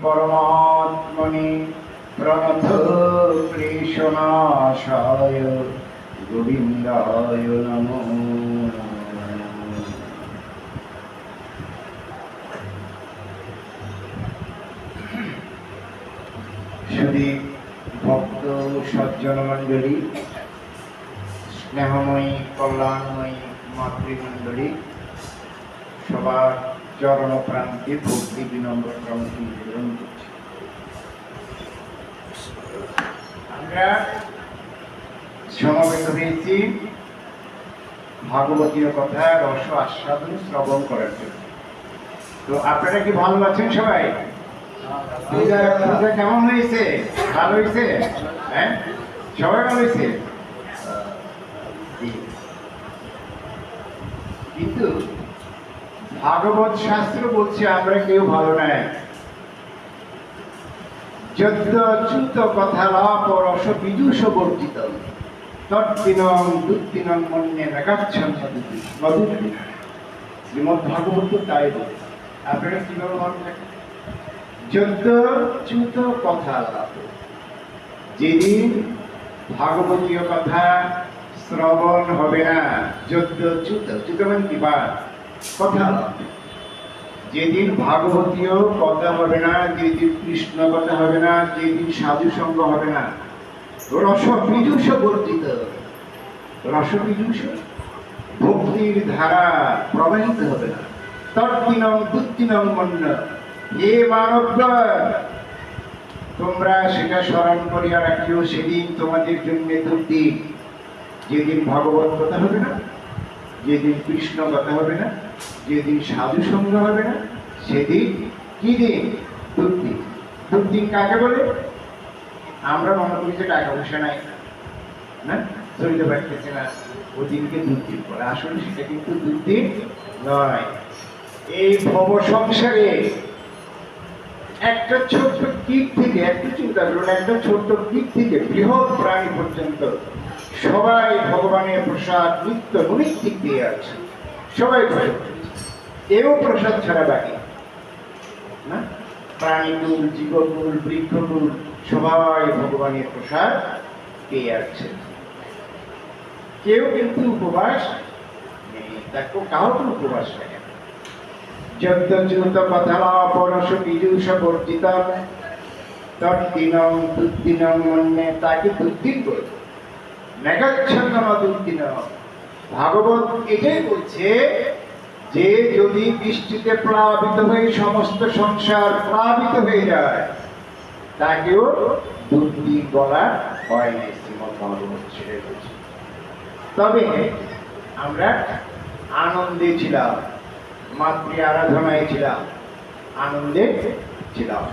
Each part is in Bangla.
परमात्मने प्रणत क्लेशनाशाय गोविन्दाय नमो नमः। शुद्धि भक्त सज्जन मंडली, स्नेहमयी कल्याणमयी मातृमंडली, सबार चरण प्रांते भक्ति विनम्र क्रमটি নিবেদন করছি। আমরা সমবেত হয়েছি ভাগবতীয় কথা রস আস্বাদন শ্রবণ করার জন্য। তো আপনারা কি ভালো আছেন সবাই? পূজা কেমন হয়েছে? ভালো হয়েছে? হ্যাঁ, সবাই ভালো হয়েছে। কিন্তু ভাগবত শাস্ত্র বলছে আমরা কেউ ভালো নাই। যদ্যচ্যুত কথালাপ রস বিদুষ বর্জিত তদ্দিনং দুদ্দিনং মন্যে নাগাচ্ছন্ন মধুরী। শ্রীমদ্ ভাগবত তাই বলে। আপনারা কিভাবে ভালো থাকেন? যদ্যচ্যুত কথালাপ, যেদিন ভাগবতীয় কথা শ্রবণ হবে না, যদ্যচ্যুত চ্যুত মানে কি বাদ, কথা, যেদিন ভাগবতীয় কথা হবে না, যেদিন কৃষ্ণ কথা হবে না, যেদিন সাধু সঙ্গ হবে না, রসবিদুষ বর্জিত, রসবিদুষ ভক্তির ধারা প্রবাহিত হবে না, তদ্দিনং দুদ্দিনং মন্য। হে মানব, তোমরা সেটা স্মরণ করিয়া রাখিও, সেদিন তোমাদের জন্য দুর্দিন। যেদিন ভাগবত কথা হবে না, যেদিন কৃষ্ণ কথা হবে না, যেদিন সাধু সঙ্গ হবে না, সেদিন কি দিন? দুর্দিন। দুর্দিন কাকে বলে? আমরা মনে করি যে টাকা পয়সা নাই, না চলতে পারতেছে না, ওই দিনকে দুর্দিন বলে। আসলে সেটা কিন্তু দুর্দিন নয়। এই ভব সংসারে একটা ছোট্ট কীট থেকে, একটু চিন্তা করুন, একটা ছোট্ট কীট থেকে বৃহৎ প্রাণী পর্যন্ত সবাই ভগবানের প্রসাদ নিত্য নৈতিক দিয়ে আছে। সবাই এও প্রসাদ ছাড়া বাকি না। প্রাণীকুল, জীবকুল, বৃক্ষকুল সবাই ভগবানের প্রসাদ পেয়ে আছে। কেউ কিন্তু উপবাস নেই, দেখো কাউকে উপবাস নেই। যদ্যচ্যুত কথালাপ রস বিদুষ বর্জিত তদ্দিনং দুদ্দিনং মন্যে, তাকে দুর্দিন বলবে। মেঘাচ্ছন্ন দুর্দিন। ভাগবত এটাই বলছে যে যদি বৃষ্টিতে প্লাবিত হয়ে সমস্ত সংসার প্লাবিত হয়ে যায়, তাকেও দুর্দিন বলা হয় না। শ্রীমদ্ ভাগবত সেটাই বলছে। তবে আমরা আনন্দে ছিলাম, মাতৃ আরাধনায় ছিলাম, আনন্দে ছিলাম।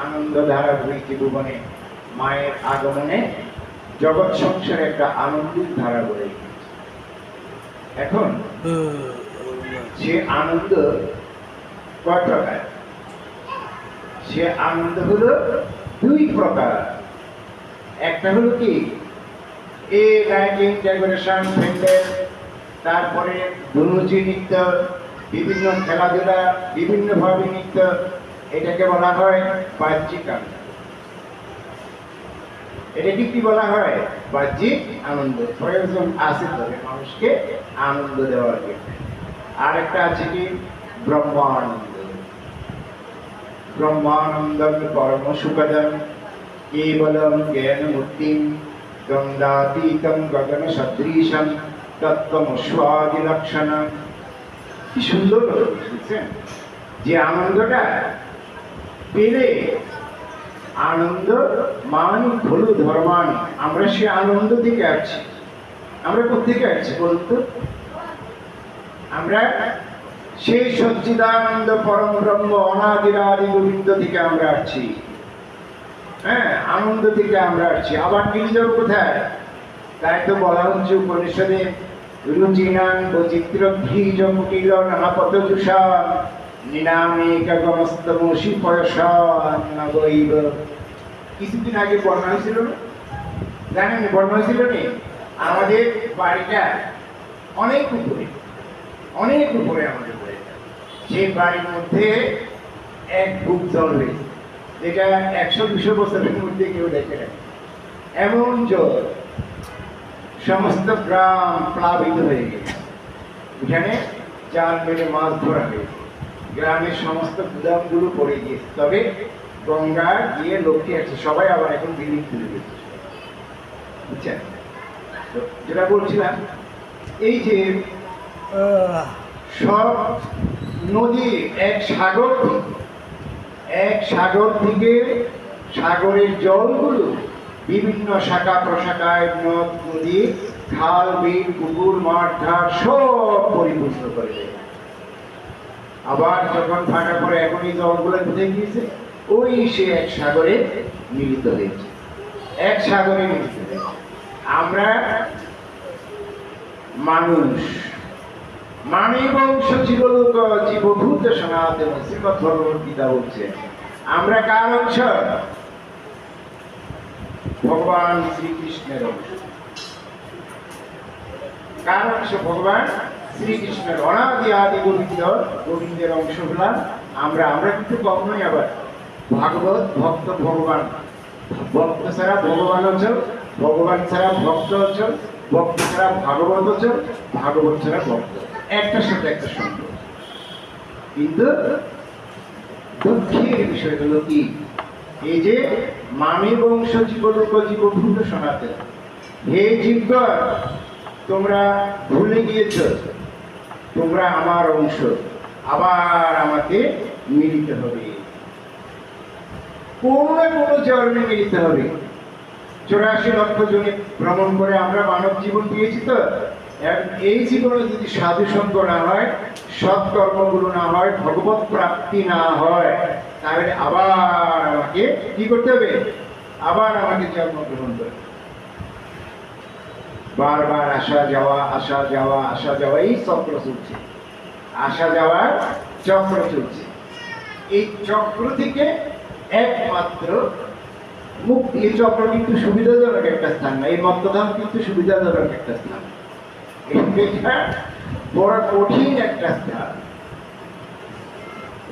আনন্দ ধারা বইতে ভুবনে মায়ের আগমনে জগৎ সংসারে একটা আনন্দের ধারা বয়ে গেছে। এখন সে আনন্দ কয় প্রকার? সে আনন্দ হলো দুই প্রকার। একটা হলো কি, এ লাইটিং ডেকোরেশন প্যান্ডেল, তারপরে ধনুচি নৃত্য, বিভিন্ন খেলাধুলা, বিভিন্নভাবে নৃত্য, এটাকে বলা হয় বাহ্যিক আনন্দ। এটাকে কি বলা হয়? বাহ্যিক আনন্দ। প্রয়োজন আছে তবে মানুষকে আনন্দ দেওয়ার জন্য। আর একটা আছে কি, ব্রহ্মানন্দ। ব্রহ্মানন্দম পরম সুখদম কেবলম জ্ঞানমূর্তিম গঙ্গাতীতম গগন সদৃশম তত্ত্বমস্বাদি লক্ষণম। কি সুন্দর বুঝছেন? যে আনন্দটা পেলে, আনন্দ মান হলো ধর্মান, আমরা সে আনন্দ থেকে আসছি। আমরা কোথেকে আসছি বলতো? আমরা সেই সচ্চিদানন্দ পরম ব্রহ্ম অনাদিরাদি গোবিন্দ থেকে আমরা আসছি। হ্যাঁ, আনন্দ থেকে আমরা আসছি। আবার নিয়ে যাবো কোথায়? তাই তো বলা হচ্ছে উপনিষদে, রুচিনাং বৈচিত্র ভীজ কুটিল নানাপতজুষা নিনামেকগমস্তমসি পয়সান্নবৈব। কিছুদিন আগে বর্ণনা হয়েছিল না? জানেন বর্ণনা হয়েছিল না? আমাদের বাড়িটা অনেক উপরে, অনেক উপরে আমাদের বাড়িটা। সেই বাড়ির মধ্যে এক বুক জল হয়েছে। যেটা 100-200 বছরের মধ্যে কেউ দেখে না। এমন জল, সমস্ত গ্রাম প্লাবিত হয়ে গেছে। এখানে জাল মেরে মাছ ধরা হয়েছে, গ্রামের সমস্ত গুদামগুলো পড়ে গিয়েছে। তবে গঙ্গা গিয়ে লক্ষ্মী আছে, সবাই আবার এখন বিলীন তুলে দিচ্ছে, বুঝছেন? তো যেটা বলছিলাম, এই যে সব নদী এক সাগর থেকে সাগরের জলগুলো বিভিন্ন শাখা প্রশাখায় নদ নদী খাল বিল পুকুর মাঠ ঘাট সব পরিপূর্ণ করে দেয়। আবার যখন ফাঁকা পরে এখন এই জলগুলো কোথায় গিয়েছে? ওই সে এক সাগরে মিলিত হয়েছে, এক সাগরে মিলিত হয়েছে। আমরা মানুষ মানব বংশ জীবলোক জীবভূত সনাতন, শ্রীমৎ ভগবদ্গীতা বলছে। আমরা কার অংশ? ভগবান শ্রীকৃষ্ণের অংশ। কার অংশ? ভগবান শ্রীকৃষ্ণের। অনাদি আদি গোবিন্দের অংশ হলাম আমরা। আমরা কিন্তু কখনোই আবার ভাগবত ভক্ত ভগবান, ভক্ত ছাড়া ভগবান অচল, ভগবান ছাড়া ভক্ত অচল, ভক্ত ছাড়া ভাগবত অচল, ভাগবত ছাড়া ভক্ত। একটার সাথে একটা সম্পর্ক। কিন্তু দুঃখের বিষয় হলো কি, এই যে মানব বংশ জীবলোক জীবভূত সনাতন, হে জীবগণ, তোমরা ভুলে গিয়েছ তোমরা আমার অংশ, আবার আমাকে মিলিতে হবে, কোন না কোন জন্মে মিলিতে হবে। 84 লক্ষ জনে ভ্রমণ করে আমরা মানব জীবন পেয়েছি। তো এই জীবনে যদি সাধু সঙ্গ না হয়, সৎকর্মগুলো না হয়, ভগবত প্রাপ্তি না হয়, তাহলে আবার আমাকে কি করতে হবে? আবার আমাকে জন্মগ্রহণ করতে। বারবার আসা যাওয়া, আসা যাওয়া, আসা যাওয়া, এই চক্র চলছে, আসা যাওয়ার চক্র চলছে। এই চক্র থেকে একমাত্র মুক্তি। এই চক্র কিন্তু সুবিধাজনক একটা স্থান না, এই মত্তধাম কিন্তু সুবিধাজনক একটা স্থান। এটা বড় কঠিন একটা স্থান,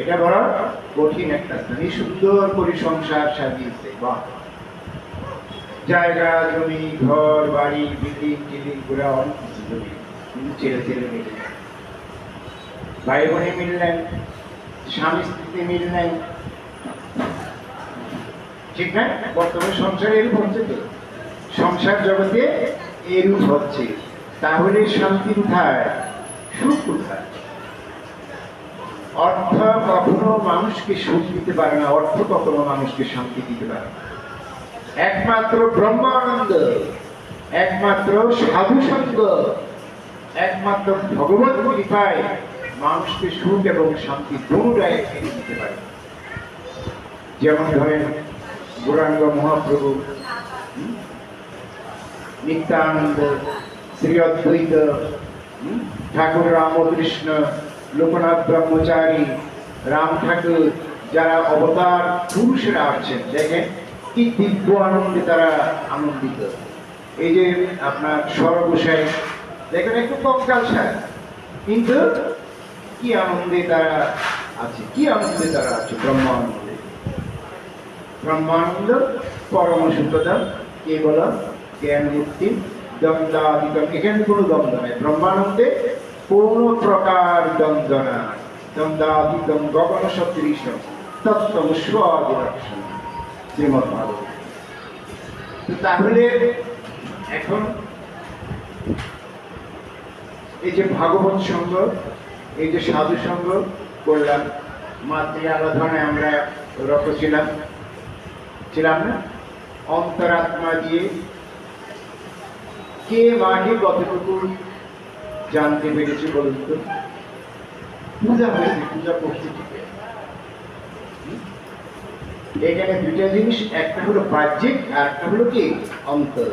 এটা বড় কঠিন একটা স্থান। এই সুন্দর করে সংসার সাজিয়েছে, বাহ! জায়গা জমি ঘর বাড়ি বিল্ডিং টিল্ডিং করে অনেক কিছু জমি, কিন্তু ছেলে ছেলে মিললেন, ভাই বোনে মিললেন, স্বামী স্ত্রীতে মিললেন, ঠিক না? বর্তমানে সংসারে এরূপ হচ্ছে, তো সংসার জগতে এরূপ হচ্ছে। তাহলে শান্তি কোথায়? সুখ কোথায়? অর্থ কখনো মানুষকে সুখ দিতে পারে না, অর্থ কখনো মানুষকে শান্তি দিতে পারে না। একমাত্র ব্রহ্মানন্দ, একমাত্র সাধু সঙ্গ, একমাত্র ভগবত কৃপায় মানুষকে সুখ এবং শান্তি দুটাই এনে দিতে পারে। যেমন ধরেন গৌরাঙ্গ মহাপ্রভু, নিত্যানন্দ, শ্রী অদ্বৈত, ঠাকুর রামকৃষ্ণ, লোকনাথ ব্রহ্মচারী, রাম ঠাকুর, যারা অবতার পুরুষেরা আছেন, দেখেন কি দিব্য আনন্দে তারা আনন্দিত। এই যে আপনার সর্বসাই, দেখেন একটু কঙ্কালসার, কিন্তু কি আনন্দে তারা আছে, কি আনন্দে তারা আছে, ব্রহ্মানন্দে। ব্রহ্মানন্দ পরম সুখদম কেবল জ্ঞান মুক্তি দ্বন্দ্বাদিকম। এখানে কোনো দ্বন্দ্ব নেই, ব্রহ্মানন্দে কোন প্রকার দ্বন্দ্ব নাই। দ্বন্দ্বাদিকম গগন সদৃশ তত্ত্বম স্বাদিলক্ষণ, শ্রীমদ্ ভাগবত। তাহলে এখন এই যে ভাগবত সঙ্গ, এই যে সাধু সঙ্গ করলাম, মাতৃ আরাধনায় আমরা রত ছিলাম না? অন্তরাত্মা দিয়ে কে মাকে কতটুকু জানতে পেরেছি বলুন তো? পূজা হয়েছে, পূজা করছে, ঠিক আছে। এখানে দুইটা জিনিস, একটা হলো বাহ্যিক আর একটা হলো কি অন্তর।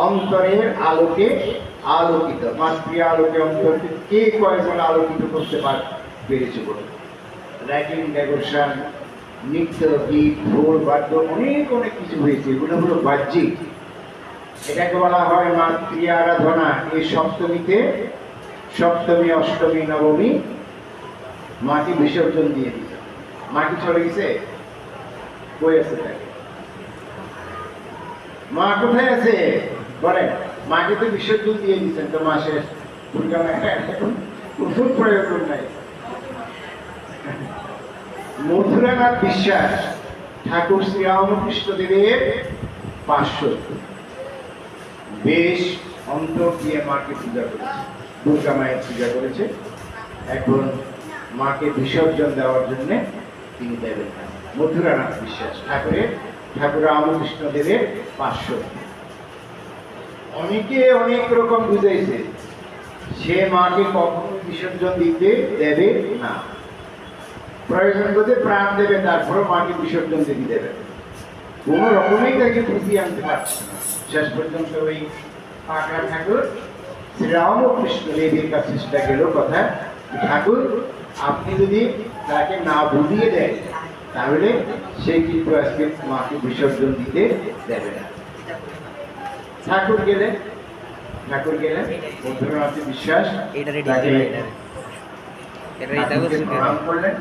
অন্তরের আলোকে আলোকিত, মাতৃ আলোকে অন্তরকে কে কয়জন আলোকিত করতে পেরেছে বলুন? র্যাকিং, ডেকোরেশন, নৃত্য, গীত, ঢোল বাদ্য, অনেক অনেক কিছু হয়েছে, এগুলো হলো বাহ্যিক। এটাকে বলা হয় মাতৃ আরাধনা। এই সপ্তমীতে, সপ্তমী অষ্টমী নবমী মাকে বিসর্জন দিয়ে দিত। মাটি চলে গেছে, কই আছে তাকে? মা কোথায় আছে বলেন? মাকে তো বিসর্জন দিয়ে দিচ্ছেন, তো মাসের দুর্গা মায়ের এখন ওষুধ প্রয়োজন নাই। মথুরানাথ বিশ্বাস ঠাকুর শ্রী রামকৃষ্ণদেবের পার্শ্ব, বেশ অন্তর দিয়ে মাকে পূজা করেছে, দুর্গা মায়ের পূজা করেছে। এখন মাকে বিসর্জন দেওয়ার জন্য তিনি দেবেন না। মথুরানাথ বিশ্বাস ঠাকুর রামকৃষ্ণদেবের পার্শ্ব। অনেকে অনেক রকম বুঝাইছে, সে মাকে কখনো বিসর্জন দিতে দেবে না, প্রয়োজন বোধে প্রাণ দেবে, তারপরে মাকে বিসর্জন দিতে দেবে। কোন রকমেই তাকে ফুটিয়ে আনতে পারছে না। শেষ পর্যন্ত ওই পাকা ঠাকুর শ্রীরামকৃষ্ণ দেবের কাছে সেটা গেল কথা, ঠাকুর আপনি যদি তাকে না বুঝিয়ে দেন তাহলে সে কিন্তু আজকে মাকে বিসর্জন দিতে দেবে না। ঠাকুর গেলেন মথুরানাথ বিশ্বাস তাকে প্রণাম করলেন।